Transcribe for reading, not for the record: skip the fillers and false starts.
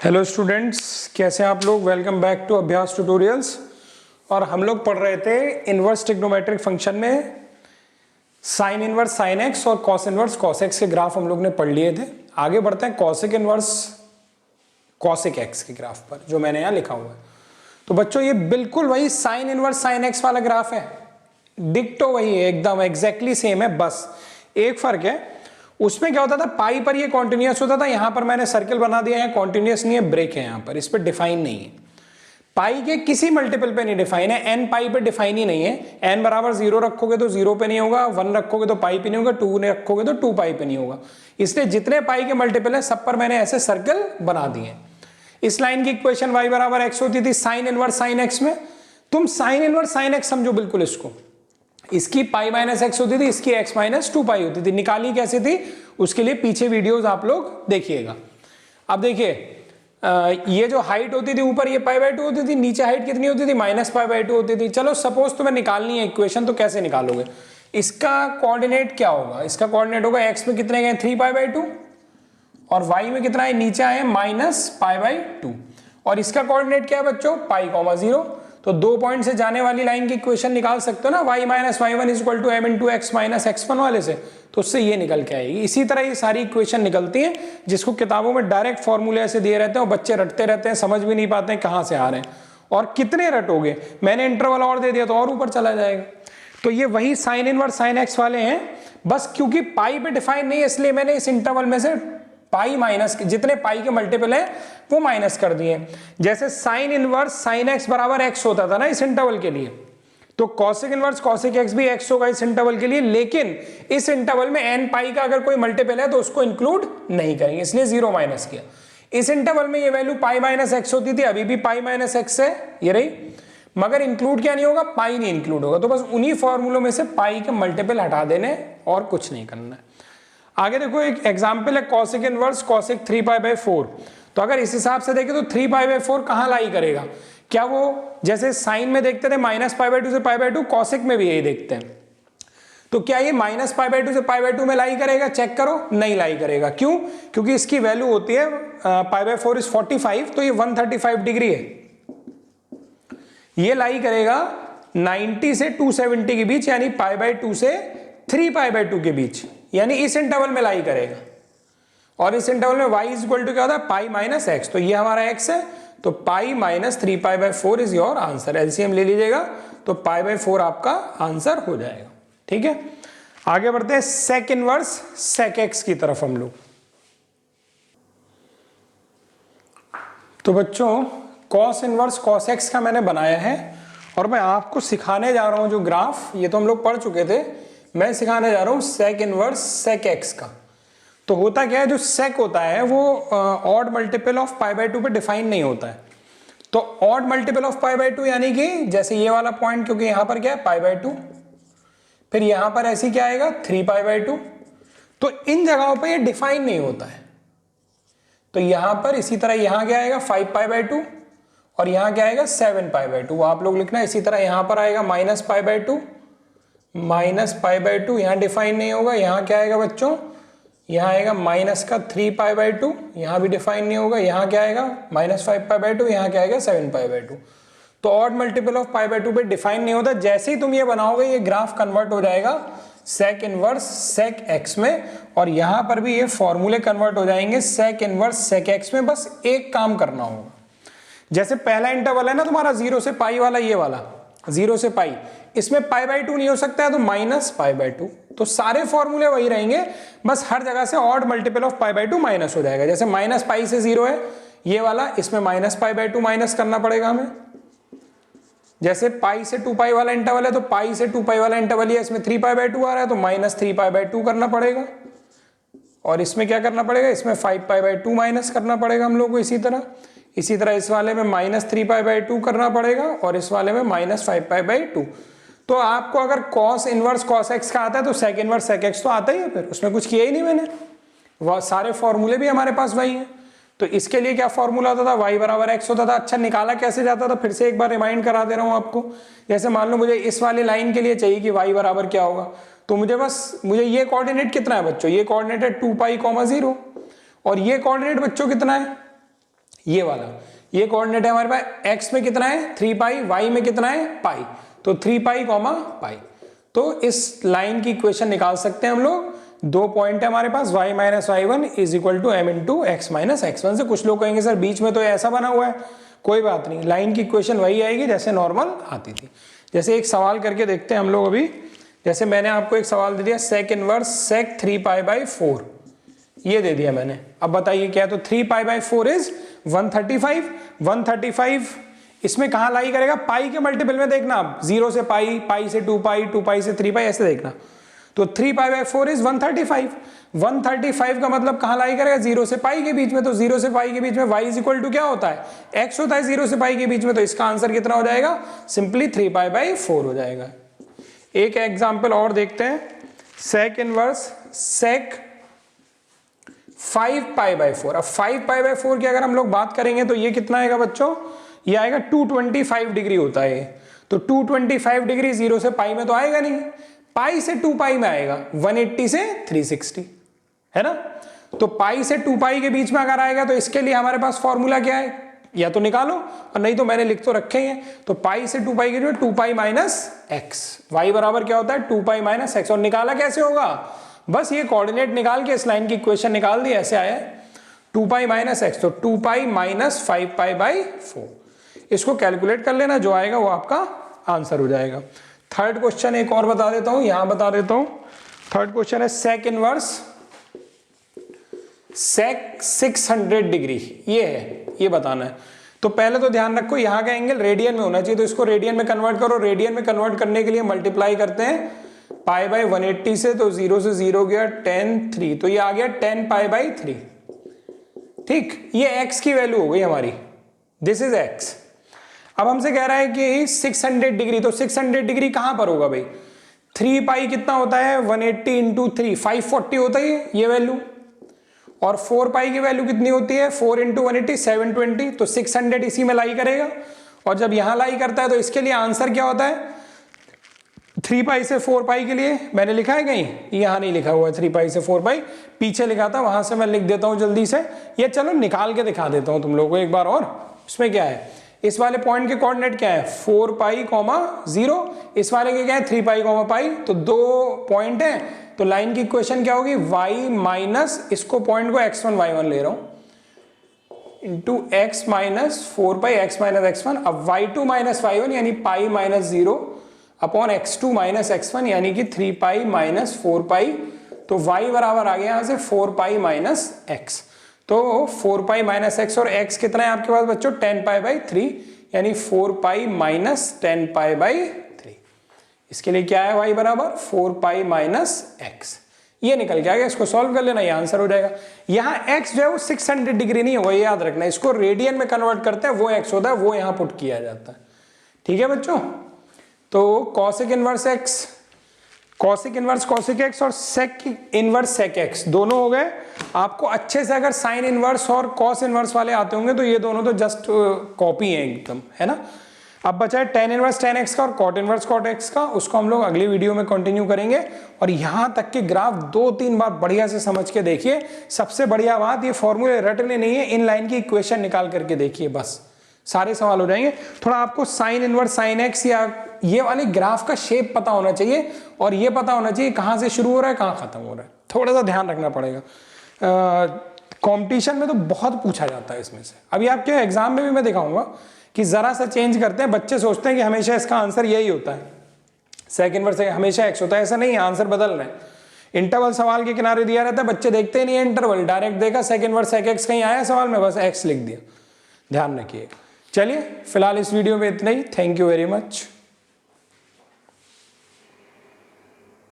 Hello students, कैसे हैं आप लोग। वेलकम बैक टू अभ्यास ट्यूटोरियल्स। और हम लोग पढ़ रहे थे इनवर्स ट्रिग्नोमेट्रिक फंक्शन में साइन इनवर्स साइन एक्स और कॉस इनवर्स कॉस एक्स के ग्राफ हम लोग ने पढ़ लिए थे। आगे बढ़ते हैं कॉसिक इनवर्स कॉसिक एक्स के ग्राफ पर, जो मैंने यहाँ लिखा हुआ है। तो बच्चों ये बिल्कुल वही साइन इनवर्स साइन एक्स वाला ग्राफ है, डिक्टो वही है, एकदम एग्जैक्टली सेम है। बस एक फर्क है, उसमें क्या होता था पाई पर ये कॉन्टिन्यूअस होता था, यहां पर मैंने सर्कल बना दिया है, कॉन्टिन्यूअस नहीं है, ब्रेक है यहां पर, इस पर डिफाइन नहीं है। पाई के किसी मल्टीपल पे नहीं डिफाइन है, एन पाई पे डिफाइन ही नहीं है। एन बराबर 0 रखोगे तो 0 पे नहीं होगा, 1 रखोगे तो पाई पे नहीं होगा, 2 रखोगे तो 2 पाई पे नहीं होगा। इसलिए जितने पाई के मल्टीपल है सब पर मैंने ऐसे सर्कल बना दिए। इस लाइन की इक्वेशन y बराबर एक्स होती थी साइन इनवर्स साइन एक्स में। तुम साइन इनवर्स साइन एक्स समझो बिल्कुल इसको, इसकी पाई माइनस एक्स होती थी, इसकी एक्स माइनस 2 पाई होती थी। निकाली कैसे थी उसके लिए पीछे वीडियोस आप लोग देखिएगा। अब देखिए ये जो हाइट होती थी ऊपर ये पाई बाय 2 होती थी, नीचे हाइट कितनी होती थी माइनस पाई बाय 2 होती थी। चलो सपोज तुम्हें निकालनी है इक्वेशन, तो कैसे निकालोगे? इसका कोऑर्डिनेट क्या होगा? इसका कोऑर्डिनेट होगा एक्स में कितने गए 3 पाई बाय 2 और वाई में कितना है नीचे आए माइनस पाई बाय 2। और इसका कोऑर्डिनेट क्या है बच्चों? पाई कॉमा 0। तो 2 पॉइंट से जाने वाली लाइन की इक्वेशन निकाल सकते हो ना, y minus y one equal to m into x minus x one वाले से, तो उससे ये निकल के आएगी। इसी तरह ये सारी इक्वेशन निकलती हैं, जिसको किताबों में डायरेक्ट फॉर्मूले ऐसे दिए रहते हैं और बच्चे रटते रहते हैं, समझ भी नहीं पाते हैं कहाँ से आ रहे हैं और कितने रटोगे। मैंने इंटरवल और दे दिया तो और ऊपर चला जाएगा। तो ये वही साइन इनवर्स साइन एक्स वाले हैं, बस क्योंकि पाई पे डिफाइन नहीं है इसलिए मैंने इस इंटरवल में से पाई माइनस, जितने पाई के मल्टीपल है वो माइनस कर दिए। जैसे साइन इनवर्स साइन एक्स बराबर एक्स होता था ना इस इंटरवल के लिए, तो कॉसिक इनवर्स कॉसिक एक्स भी एक्स होगा इस इंटरवल के लिए, लेकिन इस इंटरवल में एन पाई का अगर कोई मल्टीपल है तो उसको इंक्लूड नहीं करेंगे, इसलिए 0 माइनस किया। इस इंटरवल में ये वैल्यू पाई माइनस एक्स होती थी, अभी भी पाई माइनस एक्स है ये रही, मगर इंक्लूड क्या नहीं होगा? पाई नहीं इंक्लूड होगा। तो बस उन्हीं फॉर्मूलों में से पाई के मल्टीपल हटा देने और कुछ नहीं करना है। आगे देखो एक एग्जांपल है cosec inverse cosec 3 pi by 4। तो अगर इस हिसाब से देखें तो 3 पाई बाय 4 कहां लाई करेगा? क्या वो जैसे साइन में देखते थे माइनस पाई बाय 2 से पाई बाय 2, कॉसिक में भी यही देखते हैं। तो क्या ये माइनस पाई बाय 2 से पाई बाय 2 में लाई करेगा? चेक करो, नहीं लाई करेगा। क्यों? क्योंकि इसकी वैल्यू होती है पाई बाय 4 इज 45, तो ये 135 डिग्री है। ये लाई करेगा 90 से 270 के बीच, यानी पाई बाय 2 से 3 पाई बाय 2 के बीच, यानी इस इंटरवल में लाई करेगा। और इस इंटरवल में y इज इक्वल टू क्या होता है? Pi minus x. तो ये हमारा x है, तो pi minus 3 pi by 4 is your answer. LCM ले लीजिएगा तो पाई बाय 4 आपका आंसर हो जाएगा। ठीक है, आगे बढ़ते हैं सेक इनवर्स सेक एक्स की तरफ हम लोग। तो बच्चों कॉस इनवर्स कॉस एक्स का मैंने बनाया है और मैं आपको सिखाने जा रहा हूं जो ग्राफ, ये तो हम लोग पढ़ चुके थे, मैं सिखाने जा रहा हूं सेक इनवर्स सेक एक्स का। तो होता क्या है, जो सेक होता है वो odd multiple of pi by 2 पे डिफाइन नहीं होता है। तो odd multiple of pi by 2 यानी कि जैसे ये वाला पॉइंट, क्योंकि यहां पर क्या है पाई बाय 2, फिर यहां पर ऐसी क्या आएगा 3 पाई बाय 2, तो इन जगहों पर ये डिफाइन नहीं होता है। तो यहां पर इसी तरह यहां क्या आएगा 5 पाई बाय 2 और यहां क्या आएगा 7 पाई बाय 2, आप लोग लिखना। इसी तरह यहां पर आएगा minus pi by 2 minus pi by 2, यहां डिफाइन नहीं होगा। यहां क्या आएगा बच्चों? यहां आएगा माइनस का 3 पाई बाय 2, यहां भी डिफाइन नहीं होगा। यहां क्या आएगा माइनस 5 पाई बाय 2, यहां क्या आएगा 7 पाई बाय 2। तो odd multiple of pi by 2 पे डिफाइन नहीं होता। जैसे ही तुम ये बनाओगे ये ग्राफ कन्वर्ट हो जाएगा सेक इनवर्स सेक एक्स में, और यहां पर भी ये फॉर्मूले कन्वर्ट हो जाएंगे सेक इनवर्स सेक एक्स में। बस एक काम करना होगा, जैसे पहला इंटरवल है ना तुम्हारा 0 से पाई वाला, ये वाला 0 से पाई, इसमें पाई बाय 2 नहीं हो सकता है तो माइनस पाई बाय 2। तो सारे फॉर्मूले वही रहेंगे, बस हर जगह से odd multiple of pi by 2 minus हो जाएगा। जैसे माइनस पाई से 0 है ये वाला, इसमें माइनस पाई बाय 2 माइनस करना पड़ेगा हमें। जैसे पाई से 2 पाई वाला इंटरवल है तो पाई से 2 पाई वाला इंटरवल है, इसमें 3 पाई बाय 2 आ रहा है तो माइनस 3 पाई बाय 2 करना पड़ेगा। और इसमें क्या करना पड़ेगा? इसमें 5 पाई बाय 2 माइनस करना पड़ेगा हम लोग को। इसी तरह इस वाले में माइनस 3 पाई बाय 2 करना पड़ेगा और इस वाले में माइनस 5 पाई बाय 2। तो आपको अगर कॉस इनवर्स कॉस एक्स का आता है तो सेक इनवर्स सेक एक्स तो आता ही है, फिर उसमें कुछ किया ही नहीं मैंने, वह सारे फॉर्मूले भी हमारे पास वही है। तो इसके लिए क्या फॉर्मूला होता था? y बराबर एक्स होता था। अच्छा निकाला कैसे जाता था? फिर से एक बार रिमाइंड करा दे रहा हूं आपको। जैसे मान लो मुझे इस वाली लाइन के लिए चाहिए कि y बराबर क्या होगा, तो मुझे ये कोऑर्डिनेट कितना है बच्चों? ये कोऑर्डिनेट है 2 पाई कॉमा 0, और ये कोऑर्डिनेट बच्चों कितना है? ये वाला, ये कोऑर्डिनेट है हमारे पास, एक्स में कितना है 3 पाई, वाई में कितना है पाई, तो 3 पाई कॉमा पाई। तो इस लाइन की इक्वेशन निकाल सकते हैं हम लोग। 2 पॉइंट है हमारे पास, y minus y one is equal to m into x minus x one से। कुछ लोग कहेंगे सर बीच में तो ऐसा बना हुआ है, कोई बात नहीं, लाइन की इक्वेशन वही आएगी जैसे नॉर्मल आती थी। जैसे एक सवाल करके देखते हैं हम लोग अभी। जैसे मैंने आपको एक सवाल दे दिया, sec inverse sec 3 pi by 4, ये दे दिया मैंने। अब बताइए क्या है, तो 3 पाई बाई 4 इज 135। 135 इसमें कहाँ लाई करेगा, पाई के मल्टीपल में देखना आप, 0 से पाई, पाई से 2 पाई, 2 पाई से 3 पाई, ऐसे देखना। तो 3 पाई बाई 4 इज 135। 135 का मतलब कहाँ लाई करेगा, 0 से पाई के बीच में। तो 0 से पाई के बीच में y इज इक्वल टू क्या होता है, x होता है 0 से पाई के बीच में। तो इसका आंसर कितना हो जाएगा, सिंपली 3 पाई बाई 4 हो जाएगा। एक एग्जाम्पल और देखते हैं, sec inverse sec 5 pi by 4। अब 5 पाई बाई 4 की अगर हम लोग बात करेंगे तो ये कितना आएगा बच्चों, ये आएगा 225 डिग्री होता है। तो 225 डिग्री 0 से पाई में तो आएगा नहीं, पाई से 2 पाई में आएगा, 180 से 360 है ना। तो पाई से 2 पाई के बीच में अगर आएगा तो इसके लिए हमारे पास फॉर्मूला क्या है, या तो निकालो और नहीं तो मैंने लिख तो रखे हैं। तो पाई से 2 पाई के बीच में 2 पाई माइनस एक्स, वाई बराबर क्या होता है 2 पाई माइनस एक्स। और निकाला कैसे होगा, बस ये कोऑर्डिनेट निकाल के इस लाइन की इक्वेशन निकाल दी, ऐसे आया है 2 पाई माइनस एक्स, तो 2 पाई माइनस 5 पाई बाई 4। इसको कैलकुलेट कर लेना, जो आएगा वो आपका आंसर हो जाएगा। थर्ड क्वेश्चन एक और बता देता हूं, यहां बता देता हूं। थर्ड क्वेश्चन है सेक इनवर्स सेक 600 डिग्री, ये है, ये बताना है। तो पहले तो ध्यान रखो यहाँ का एंगल रेडियन में होना चाहिए, तो इसको रेडियन में कन्वर्ट करो। रेडियन में कन्वर्ट करने के लिए मल्टीप्लाई करते हैं पाई बाई 180 से, तो 0 से 0 गया 10 3, तो ये आ गया 10 पाई बाई 3। ठीक, ये x की वैल्यू हो गई हमारी, दिस इज x। अब हमसे कह रहा है कि 600 डिग्री, तो 600 डिग्री कहां पर होगा भाई, 3 पाई कितना होता है 180 इंटू 3, 540 होता है ये वैल्यू। और 4 पाई की वैल्यू कितनी होती है, 4 इंटू 180 720, तो 600 इसी में लाई करेगा। और जब यहां लाई करता है तो इसके लिए आंसर क्या होता है, 3 पाई से 4 पाई के लिए मैंने लिखा है कहीं, यहां नहीं लिखा हुआ है 3 पाई से 4 पाई, पीछे लिखा था, वहां से मैं लिख देता हूं जल्दी से। ये चलो निकाल के दिखा देता हूं तुम लोगों को एक बार और। इसमें क्या है, इस वाले पॉइंट के कोऑर्डिनेट क्या है 4 पाई कॉमा 0, इस वाले के क्या है 3 पाई कॉमा पाई, तो 2 पॉइंट है। तो लाइन की इक्वेशन क्या होगी, y माइनस, इसको पॉइंट को x1 y1 ले रहा हूं, इंटू x माइनस 4 पाई x माइनस x1। अब y2 माइनस y1 यानी pi minus 0 upon x2 minus x1 यानी कि 3 पाई माइनस 4 पाई। तो y बराबर आ गया यहां से 4 पाई माइनस x। तो 4 पाई माइनस x और x कितना है आपके पास बच्चों 10 पाई बाई 3, यानी 4 पाई माइनस 10 पाई बाई 3। इसके लिए क्या है y बराबर 4 पाई माइनस x, ये निकल के आ गया। इसको सॉल्व कर लेना, ये आंसर हो जाएगा। यहाँ x जो है वो 600 डिग्री नहीं होगा, ये याद रखना, इसको रेडियन में कन्वर्ट करते हैं, वो x होता है, वो यहाँ पुट किया जाता है। ठीक है बच्चों, तो cosec inverse x, cosec inverse cosec x और सेक इनवर्स सेक एक्स दोनों हो गए। आपको अच्छे से अगर साइन इनवर्स और कॉस इनवर्स वाले आते होंगे तो ये दोनों तो जस्ट कॉपी है एकदम, है ना। अब बचा है टेन इनवर्स टेन एक्स का और कॉट इनवर्स कॉट एक्स का, उसको हम लोग अगली वीडियो में कंटिन्यू करेंगे। और यहां तक के ग्राफ 2-3 बार बढ़िया से समझ के देखिए। सबसे बढ़िया बात, ये फॉर्मूले रटने नहीं है, इन लाइन की इक्वेशन निकाल करके देखिए, बस सारे सवाल हो जाएंगे। थोड़ा आपको साइन इनवर्स साइन एक्स या ये वाले ग्राफ का शेप पता होना चाहिए, और ये पता होना चाहिए कहां से शुरू हो रहा है कहां खत्म हो रहा है, थोड़ा सा ध्यान रखना पड़ेगा। कंपटीशन में तो बहुत पूछा जाता है इसमें से। अभी आपके एग्जाम में भी मैं दिखाऊंगा कि जरा सा चेंज करते हैं। बच्चे सोचते हैं कि हमेशा इसका आंसर यही होता है, सेक इनवर्स हमेशा एक्स होता है, ऐसा नहीं है, आंसर बदल रहे हैं। इंटरवल सवाल के किनारे दिया रहता है, बच्चे देखते ही नहीं है इंटरवल, डायरेक्ट देखा सेक इनवर्स सेक एक्स कहीं आया सवाल में, बस एक्स लिख दिया। ध्यान रखिए। चलिए फिलहाल इस वीडियो में इतना ही। Thank you very much.